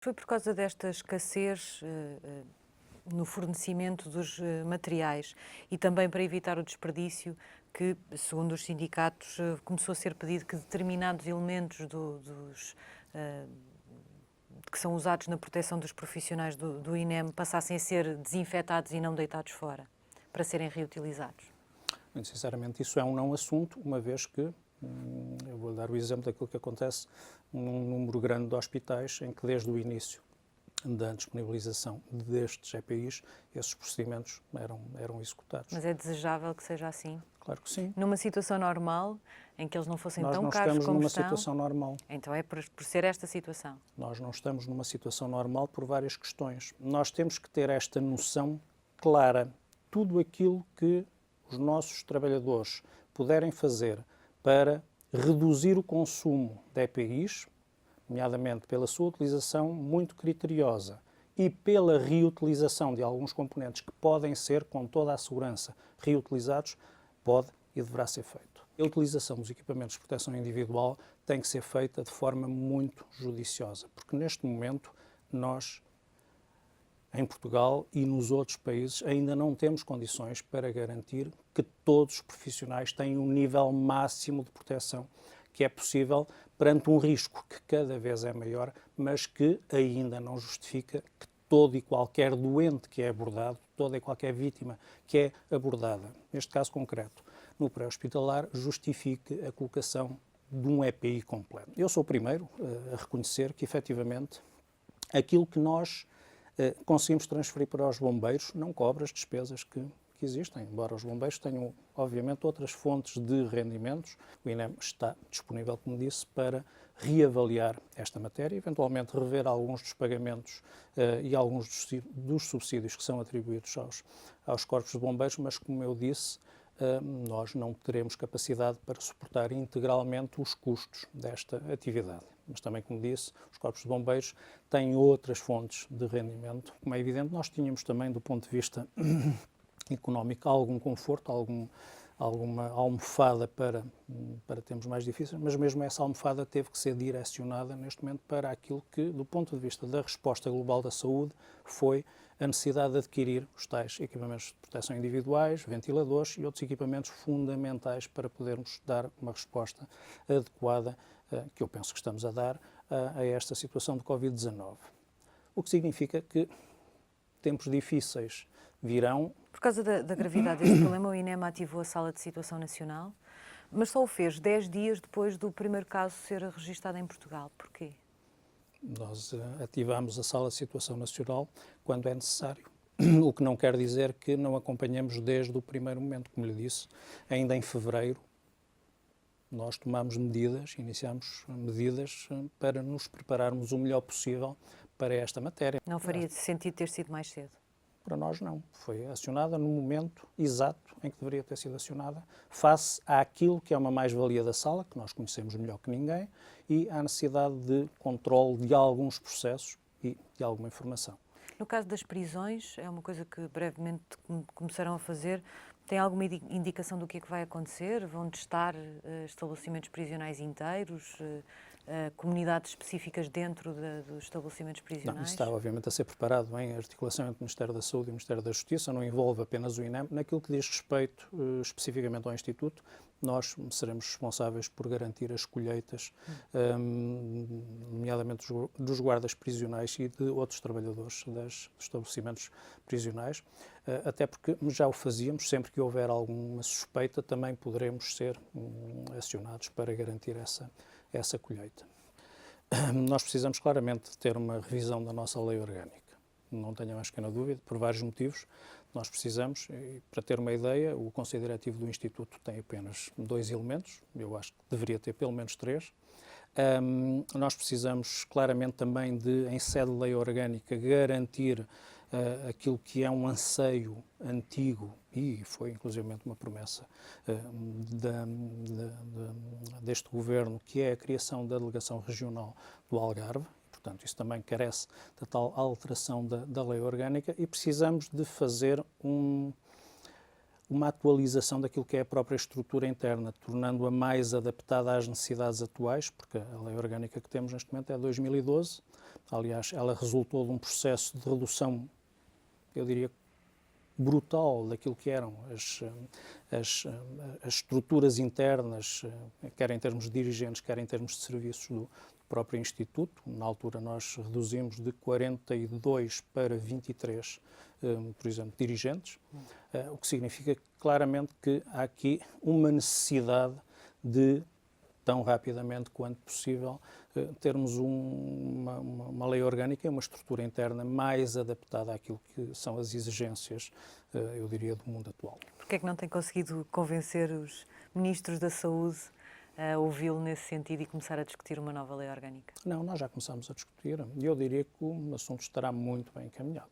Foi por causa desta escassez no fornecimento dos materiais e também para evitar o desperdício que, segundo os sindicatos, começou a ser pedido que determinados elementos que são usados na proteção dos profissionais do INEM passassem a ser desinfetados e não deitados fora, para serem reutilizados? Muito sinceramente, isso é um não assunto, uma vez que, eu vou dar o exemplo daquilo que acontece num número grande de hospitais, em que desde o início da disponibilização destes EPIs, esses procedimentos eram executados. Mas é desejável que seja assim? Claro que sim. Numa situação normal, em que eles não fossem Nós tão não caros estamos como numa estão? situação normal. Então é por ser esta situação? Nós não estamos numa situação normal por várias questões. Nós temos que ter esta noção clara. Tudo aquilo que os nossos trabalhadores puderem fazer para reduzir o consumo de EPIs, nomeadamente pela sua utilização muito criteriosa e pela reutilização de alguns componentes que podem ser, com toda a segurança, reutilizados, pode e deverá ser feito. A utilização dos equipamentos de proteção individual tem que ser feita de forma muito judiciosa, porque neste momento nós, em Portugal e nos outros países, ainda não temos condições para garantir que todos os profissionais têm um nível máximo de proteção que é possível perante um risco que cada vez é maior, mas que ainda não justifica que todo e qualquer doente que é abordado, toda e qualquer vítima que é abordada, neste caso concreto, no pré-hospitalar, justifique a colocação de um EPI completo. Eu sou o primeiro a reconhecer que, efetivamente, aquilo que nós conseguimos transferir para os bombeiros não cobre as despesas que existem, embora os bombeiros tenham, obviamente, outras fontes de rendimentos. O INEM está disponível, como disse, para reavaliar esta matéria, eventualmente rever alguns dos pagamentos e alguns dos subsídios que são atribuídos aos corpos de bombeiros, mas, como eu disse, nós não teremos capacidade para suportar integralmente os custos desta atividade. Mas também, como disse, os corpos de bombeiros têm outras fontes de rendimento. Como é evidente, nós tínhamos também, do ponto de vista económico, algum conforto, alguma almofada para termos mais difíceis, mas mesmo essa almofada teve que ser direcionada neste momento para aquilo que, do ponto de vista da resposta global da saúde, foi a necessidade de adquirir os tais equipamentos de proteção individuais, ventiladores e outros equipamentos fundamentais para podermos dar uma resposta adequada, que eu penso que estamos a dar, a esta situação de Covid-19. O que significa que tempos difíceis virão. Por causa da gravidade deste problema, o INEM ativou a Sala de Situação Nacional, mas só o fez 10 dias depois do primeiro caso ser registado em Portugal. Porquê? Nós ativamos a Sala de Situação Nacional quando é necessário, o que não quer dizer que não acompanhemos desde o primeiro momento. Como lhe disse, ainda em fevereiro, nós tomámos medidas, iniciámos medidas para nos prepararmos o melhor possível para esta matéria. Não faria sentido ter sido mais cedo? Para nós não. Foi acionada no momento exato em que deveria ter sido acionada, face àquilo que é uma mais-valia da sala, que nós conhecemos melhor que ninguém, e à necessidade de controle de alguns processos e de alguma informação. No caso das prisões, é uma coisa que brevemente começaram a fazer. Tem alguma indicação do que é que vai acontecer? Vão testar estabelecimentos prisionais inteiros? Comunidades específicas dentro dos estabelecimentos prisionais? Não, isso está, obviamente, a ser preparado em articulação entre o Ministério da Saúde e o Ministério da Justiça, não envolve apenas o INEM. Naquilo que diz respeito especificamente ao Instituto, nós seremos responsáveis por garantir as colheitas, nomeadamente dos guardas prisionais e de outros trabalhadores dos estabelecimentos prisionais, até porque já o fazíamos, sempre que houver alguma suspeita, também poderemos ser acionados para garantir essa colheita. Nós precisamos claramente ter uma revisão da nossa lei orgânica. Não tenho a mais pequena dúvida, por vários motivos. Nós precisamos, e para ter uma ideia, o Conselho Diretivo do Instituto tem apenas 2 elementos, eu acho que deveria ter pelo menos 3. Nós precisamos claramente também de, em sede de lei orgânica, garantir aquilo que é um anseio antigo e foi inclusivamente uma promessa deste governo, que é a criação da delegação regional do Algarve. Portanto, isso também carece da tal alteração da lei orgânica e precisamos de fazer uma atualização daquilo que é a própria estrutura interna, tornando-a mais adaptada às necessidades atuais, porque a lei orgânica que temos neste momento é de 2012. Aliás, ela resultou de um processo de redução, eu diria, brutal daquilo que eram as estruturas internas, quer em termos de dirigentes, quer em termos de serviços do próprio Instituto. Na altura nós reduzimos de 42 para 23, por exemplo, dirigentes, o que significa claramente que há aqui uma necessidade de, tão rapidamente quanto possível, termos uma lei orgânica e uma estrutura interna mais adaptada àquilo que são as exigências, eu diria, do mundo atual. Porquê é que não tem conseguido convencer os ministros da Saúde a ouvi-lo nesse sentido e começar a discutir uma nova lei orgânica? Não, nós já começamos a discutir e eu diria que o assunto estará muito bem encaminhado.